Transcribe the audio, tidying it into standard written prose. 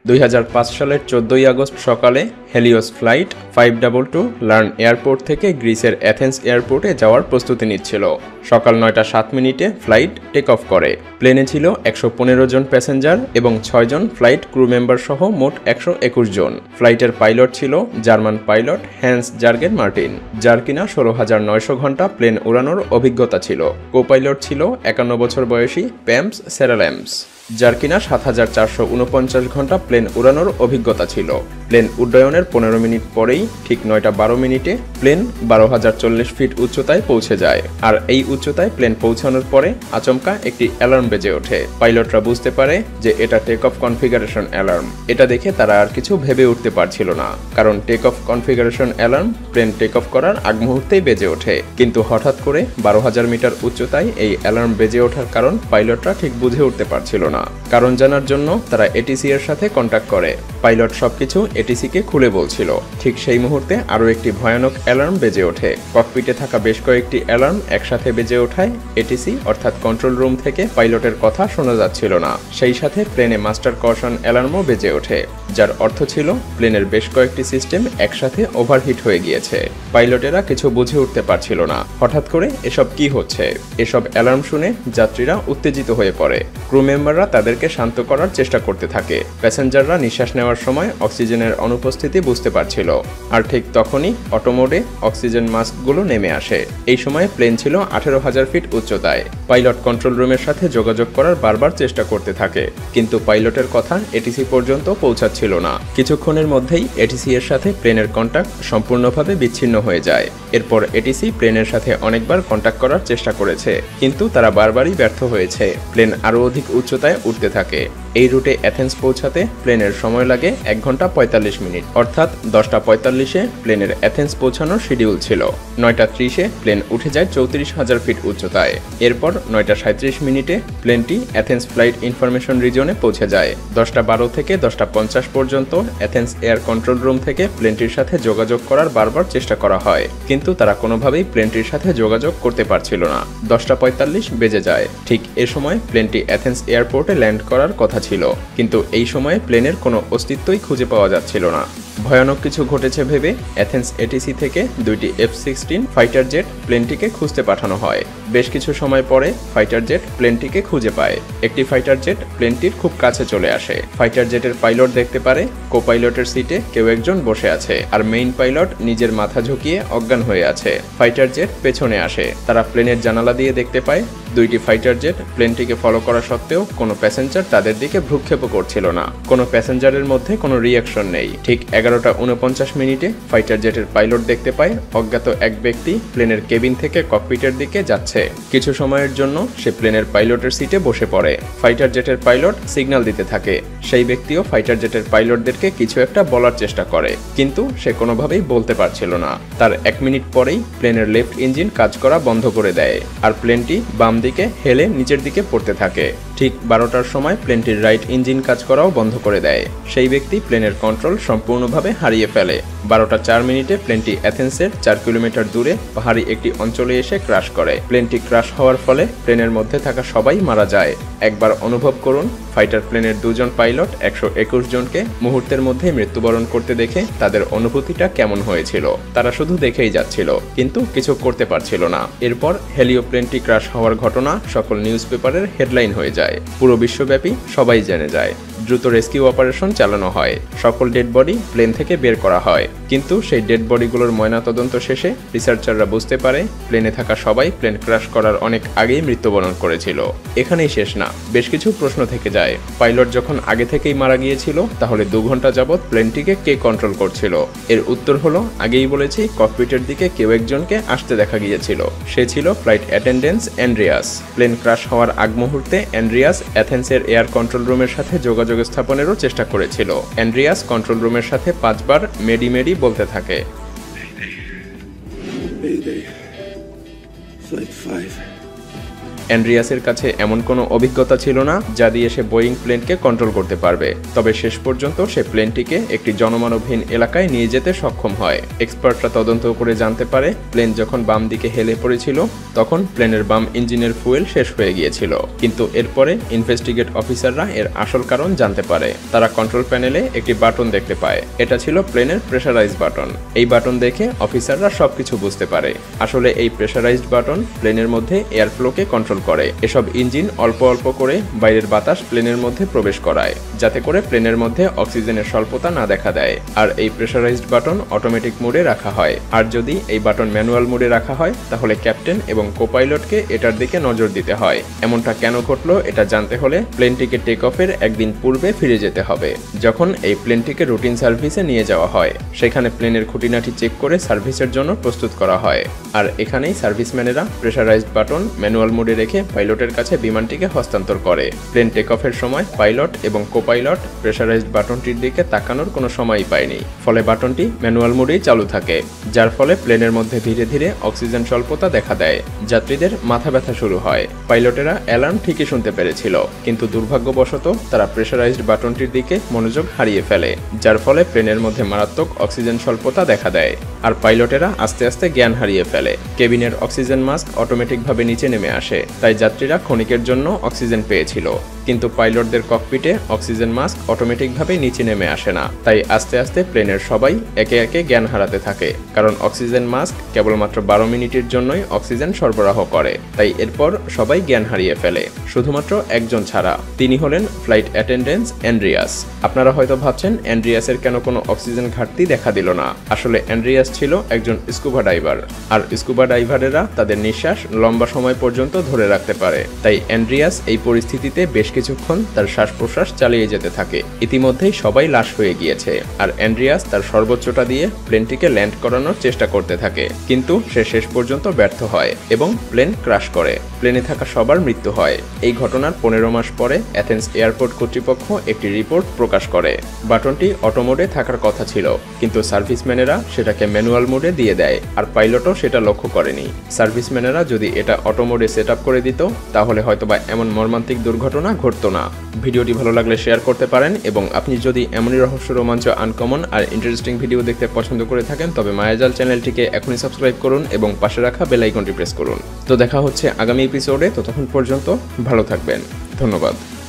2005 সালের 14ই আগস্ট সকালে Helios flight 522 learn airport থেকে গ্রিসের অ্যাথেন্স এয়ারপোর্টে যাওয়ার প্রস্তুতি নিচ্ছিল। সকাল 9টা 7 মিনিটে ফ্লাইট টেক অফ করে। প্লেনে ছিল 115 জন প্যাসেঞ্জার এবং 6 জন ফ্লাইট ক্রু মেম্বার সহ মোট 121 জন। ফ্লাইটের পাইলট ছিল German pilot Hans Jurgen Martin, যার কিনা 16,900 ঘন্টা প্লেন উড়ানোর অভিজ্ঞতা ছিল। কো পাইলট ছিল 51 বছর বয়সী প্যামস সেরাল্যামস, যার কিনা 7,449 ঘন্টা প্লেন উড়ানোর অভিজ্ঞতা ছিল। প্লেন উড্ডয়নের 15 মিনিট পরেই ঠিক 9টা 12 মিনিটে প্লেন 12,040 ফিট উচ্চতায় পৌঁছে যায়। আর এই উচ্চতায় প্লেন পৌঁছানোর পরে আচমকা একটি অ্যালার্ম বেজে ওঠে। পাইলটরা বুঝতে পারে যে এটা টেক অফ কনফিগারেশন অ্যালার্ম। এটা দেখে তারা আর কিছু ভেবে উঠতে পারছিল না, কারণ take off configuration alarm plane take off করার আগ মুহূর্তেই বেজে ওঠে। কিন্তু হঠাৎ করে 12,000 মিটার উচ্চতায় এই অ্যালার্ম বেজে ওঠার কারণ পাইলটরা ঠিক বুঝে উঠতে পারছিল না। কারণ জানার জন্য তারা এটিসি এর সাথে কন্ট্যাক্ট করে। পাইলট সবকিছু এটিসিকে খুলে বলছিল। ঠিক সেই মুহূর্তে আরও একটি ভয়ানক অ্যালার্ম বেজে ওঠে। ককপিটে থাকা বেশ কয়েকটি অ্যালার্ম একসাথে বেজে ওঠায় এটিসি অর্থাৎ কন্ট্রোল রুম থেকে পাইলটের কথা শোনা যাচ্ছিল না। সেই সাথে প্লেনে মাস্টার কশন অ্যালার্মও বেজে ওঠে, যার অর্থ ছিল প্লেনের বেশ কয়েকটি সিস্টেম একসাথে ওভারহিট হয়ে গিয়েছে। পাইলটেরা কিছু বুঝে উঠতে পারছিল না হঠাৎ করে এসব কি হচ্ছে। এসব অ্যালার্ম শুনে যাত্রীরা উত্তেজিত হয়ে পড়ে। ক্রু মেম্বাররা তাদেরকে শান্ত করার চেষ্টা করতে থাকে। প্যাসেঞ্জাররা নিঃশ্বাস নেওয়ার সময় অক্সিজেনের অনুপস্থিতি বুঝতে পারছিল। আর ঠিক তখনই অটোমোডে অক্সিজেন মাস্কগুলো নেমে আসে। এই সময় প্লেন ছিল 18,000 ফিট উচ্চতায়। পাইলট কন্ট্রোল রুমের সাথে যোগাযোগ করার বারবার চেষ্টা করতে থাকে, কিন্তু পাইলটের কথা এটিসি পর্যন্ত পৌঁছাচ্ছিল না। কিছুক্ষণের মধ্যেই এটিসি এর সাথে প্লেনের কন্ট্যাক্ট সম্পূর্ণভাবে বিচ্ছিন্ন হয়ে যায়। এরপর এটিসি প্লেনের সাথে অনেকবার কন্ট্যাক্ট করার চেষ্টা করেছে, কিন্তু তারা বারবারই ব্যর্থ হয়েছে। প্লেন আরও অধিক উচ্চতায় উঠতে থাকে। এই রুটে অ্যাথেন্স পৌঁছাতে প্লেনের সময় লাগে 1 ঘন্টা 45 মিনিট, অর্থাৎ 10টা 45-এ প্লেনের অ্যাথেন্স পৌঁছানোর শিডিউল ছিল। 9টা 30-এ প্লেন উঠে যায় 34,000 ফিট উচ্চতায়। এরপর 9টা 37 মিনিটে প্লেনটি অ্যাথেন্স ফ্লাইট ইনফরমেশন রিজনে পৌঁছে যায়। 10টা 12 থেকে 10টা 50 পর্যন্ত অ্যাথেন্স এয়ার কন্ট্রোল রুম থেকে প্লেনটির সাথে যোগাযোগ করার বারবার চেষ্টা করা হয়, কিন্তু তারা কোনোভাবেই প্লেনটির সাথে যোগাযোগ করতে পারছিল না। 10টা 45 বেজে যায়। ঠিক এ সময় প্লেনটি অ্যাথেন্স এয়ারপোর্টে ল্যান্ড করার কথা ছিল, কিন্তু এই সময়ে প্লেনের কোনো অস্তিত্বই খুঁজে পাওয়া যাচ্ছিল না। ভয়ানক কিছু ঘটেছে ভেবে অ্যাথেন্স এটিসি থেকে 2টি F-16 ফাইটার জেট প্লেনটিকে খুঁজতে পাঠানো হয়। বেশ কিছু সময় পরে ফাইটার জেট প্লেনটিকে খুঁজে পায়। একটি ফাইটার জেট প্লেনটির খুব কাছে চলে আসে। ফাইটার জেটের পাইলট দেখতে পারে কো পাইলটের সিটে কেউ একজন বসে আছে, আর মেইন পাইলট নিজের মাথা ঝুঁকিয়ে অজ্ঞান হয়ে আছে। ফাইটার জেট পেছনে আসে। তারা প্লেনের জানালা দিয়ে দেখতে পায় 2টি ফাইটার জেট প্লেনটিকে ফলো করা সত্ত্বেও কোনো প্যাসেঞ্জার তাদের দিকে ভ্রুক্ষেপও করছিল না। কোনো প্যাসেঞ্জারের মধ্যে কোনো রিয়াকশন নেই। ঠিক 11টা 49 মিনিটে ফাইটার জেটের পাইলট দেখতে পায় অজ্ঞাত এক ব্যক্তি প্লেনের কেবিন থেকে ককপিটের দিকে যাচ্ছে। কিছু সময়ের জন্য সে প্লেনের পাইলটের সিটে বসে পড়ে। ফাইটার জেটের পাইলট সিগন্যাল দিতে থাকে। সেই ব্যক্তিও ফাইটার জেটের পাইলটদেরকে কিছু একটা বলার চেষ্টা করে, কিন্তু সে কোনোভাবেই বলতে পারছিল না। তার 1 মিনিট পরেই প্লেনের লেফট ইঞ্জিন কাজ করা বন্ধ করে দেয়, আর প্লেনটি বাম দিকে হেলে নিচের দিকে পড়তে থাকে। ঠিক 12টার সময় প্লেনটির রাইট ইঞ্জিন কাজ করাও বন্ধ করে দেয়। সেই ব্যক্তি প্লেনের কন্ট্রোল সম্পূর্ণভাবে হারিয়ে ফেলে। 12টা 4 মিনিটে প্লেনটি অ্যাথেন্সের 4 কিলোমিটার দূরে পাহাড়ি একটি অঞ্চলে এসে ক্র্যাশ করে। প্লেনটি ক্র্যাশ হওয়ার ফলে প্লেনের মধ্যে থাকা সবাই মারা যায়। একবার অনুভব করুন, ফাইটার প্লেনের 2 জন পাইলট 121 জনকে মুহূর্তের মধ্যে মৃত্যুবরণ করতে দেখে তাদের অনুভূতিটা কেমন হয়েছিল। তারা শুধু দেখেই যাচ্ছিল, কিন্তু কিছু করতে পারছিল না। এরপর হেলিও প্লেনটি ক্র্যাশ হওয়ার ঘটনা সকল নিউজ পেপারের হেডলাইন হয়ে যায়। পুরো বিশ্বব্যাপী সবাই জেনে যায়। দ্রুত রেস্কিউ অপারেশন চালানো হয়। সকল ডেড বডি প্লেন থেকে বের করা হয়, কিন্তু সেই ডেড বডিগুলোর ময়নাতদন্ত শেষে রিসার্চাররা বুঝতে পারে প্লেনে থাকা সবাই প্লেন ক্র্যাশ করার অনেক আগেই মৃত্যুবরণ করেছিল। এখানেই শেষ না, বেশ কিছু প্রশ্ন থেকে যায়। পাইলট যখন আগে থেকেই মারা গিয়েছিল, তাহলে 2 ঘন্টা যাবৎ প্লেনটিকে কে কন্ট্রোল করছিল? এর উত্তর হলো, আগেই বলেছি, ককপিটের দিকে কেউ একজনকে আসতে দেখা গিয়েছিল। সে ছিল flight attendant Andreas. Plane crash হওয়ার আগ মুহূর্তে অ্যান্ড্রিয়াস অ্যাথেন্সের এয়ার কন্ট্রোল রুমের সাথে যোগাযোগ স্থাপনেরও চেষ্টা করেছিল। অ্যান্ড্রিয়াস কন্ট্রোল রুমের সাথে 5 বার মেডি মেডি বলতে থাকে। Mayday. Flight 5. অ্যান্ড্রিয়াসের কাছে এমন কোনো অভিজ্ঞতা ছিল না যা দিয়ে সে বোয়িং প্লেনকে কন্ট্রোল করতে পারবে। তবে শেষ পর্যন্ত সে প্লেনটিকে একটি জনমানবহীন এলাকায় নিয়ে যেতে সক্ষম হয়। এক্সপার্টরা তদন্ত করে জানতে পারে প্লেন যখন বাম দিকে হেলে পড়েছিল তখন প্লেনের বাম ইঞ্জিনের ফুয়েল শেষ হয়ে গিয়েছিল। কিন্তু এরপরে ইনভেস্টিগেট অফিসাররা এর আসল কারণ জানতে পারে। তারা কন্ট্রোল প্যানেলে একটি বাটন দেখতে পায়। এটা ছিল প্লেনের প্রেসারাইজ বাটন। এই বাটন দেখে অফিসাররা সবকিছু বুঝতে পারে। আসলে এই প্রেসারাইজড বাটন প্লেনের মধ্যে এয়ার ফ্লোকে কন্ট্রোল করে। এসব ইঞ্জিন অল্প অল্প করে বাইরের বাতাস প্লেনের মধ্যে প্রবেশ করায়, যাতে করে প্লেনের মধ্যে অক্সিজেনের স্বল্পতা না দেখা দেয়। আর এই প্রেসারাইজড বাটন অটোমেটিক মোডে রাখা হয়। আর যদি এই বাটন ম্যানুয়াল মোডে রাখা হয় তাহলে ক্যাপ্টেন এবং কোপাইলটকে এটার দিকে নজর দিতে হয়। এমনটা কেন ঘটলো এটা জানতে হলে প্লেনটিকে টেক অফের একদিন পূর্বে ফিরে যেতে হবে, যখন এই প্লেনটিকে রুটিন সার্ভিসে নিয়ে যাওয়া হয়। সেখানে প্লেনের খুঁটিনাটি চেক করে সার্ভিসের জন্য প্রস্তুত করা হয়। আর এখানেই সার্ভিসম্যানেরা প্রেসারাইজড বাটন ম্যানুয়াল মোডে রেখে পাইলটের কাছে বিমানটিকে হস্তান্তর করে। প্লেন টেক অফের সময় পাইলট এবং কোপাইলট প্রেসারাইজড বাটনটির দিকে তাকানোর কোনো সময়ই পায়নি। ফলে বাটনটি ম্যানুয়াল মোডেই চালু থাকে, যার ফলে প্লেনের মধ্যে ধীরে ধীরে অক্সিজেন স্বল্পতা দেখা দেয়। যাত্রীদের মাথা ব্যথা শুরু হয়। পাইলটেরা অ্যালার্ম ঠিকই শুনতে পেরেছিল, কিন্তু দুর্ভাগ্যবশত তারা প্রেসারাইজড বাটনটির দিকে মনোযোগ হারিয়ে ফেলে, যার ফলে প্লেনের মধ্যে মারাত্মক অক্সিজেন স্বল্পতা দেখা দেয়। আর পাইলটেরা আস্তে আস্তে জ্ঞান হারিয়ে ফেলে। কেবিনের অক্সিজেন মাস্ক অটোমেটিকভাবে নিচে নেমে আসে, তাই যাত্রীরা ক্ষণিকের জন্য অক্সিজেন পেয়েছিল। কিন্তু পাইলটদের ককপিটে অক্সিজেন মাস্ক অটোমেটিকভাবে নিচে নেমে আসে না। তাই আস্তে আস্তে প্লেনের সবাই একে একে জ্ঞান হারাতে থাকে, কারণ অক্সিজেন মাস্ক কেবলমাত্র 12 মিনিটের জন্যই অক্সিজেন সরবরাহ করে। তাই এরপর সবাই জ্ঞান হারিয়ে ফেলে, শুধুমাত্র একজন ছাড়া। তিনি হলেন ফ্লাইট অ্যাটেন্ডেন্ট অ্যান্ড্রিয়াস। আপনারা হয়তো ভাবছেন অ্যান্ড্রিয়াসের কেন কোনো অক্সিজেন ঘাটতি দেখা দিল না। আসলে অ্যান্ড্রিয়াস ছিল একজন স্কুবা ডাইভার, আর স্কুবা ডাইভারেরা তাদের নিঃশ্বাস লম্বা সময় পর্যন্ত ধরে রাখতে পারে। তাই অ্যান্ড্রিয়াস এই পরিস্থিতিতে বেশ কিছুক্ষণ তার শ্বাস প্রশ্বাস চালিয়ে যেতে থাকে। ইতিমধ্যেই সবাই লাশ হয়ে গিয়েছে, আর অ্যান্ড্রিয়াস তার সর্বোচ্চটা দিয়ে প্লেনটিকে ল্যান্ড করানোর চেষ্টা করতে থাকে। কিন্তু সে শেষ পর্যন্ত ব্যর্থ হয় এবং প্লেন ক্র্যাশ করে। প্লেনে থাকা সবার মৃত্যু হয়। এই ঘটনার 15 মাস পরে অ্যাথেন্স এয়ারপোর্ট কর্তৃপক্ষ একটি রিপোর্ট প্রকাশ করে। বাটনটি অটো মোডে থাকার কথা ছিল, কিন্তু সার্ভিসম্যানেরা সেটাকে ম্যানুয়াল মোডে দিয়ে দেয়, আর পাইলটও সেটা লক্ষ্য করেনি। সার্ভিসম্যানেরা যদি এটা অটো মোডে সেট আপ করে দিত তাহলে হয়তোবা এমন মর্মান্তিক দুর্ঘটনা ঘটতো না। ভিডিওটি ভালো লাগলে শেয়ার করতে পারেন, এবং আপনি যদি এমনই রহস্য, রোমাঞ্চ, আনকমন আর ইন্টারেস্টিং ভিডিও দেখতে পছন্দ করে থাকেন তবে মায়াজাল চ্যানেলটিকে এখনই সাবস্ক্রাইব করুন এবং পাশে রাখা বেল আইকনটি প্রেস করুন। তো দেখা হচ্ছে আগামী এপিসোডে। ততক্ষণ পর্যন্ত ভালো থাকবেন। ধন্যবাদ।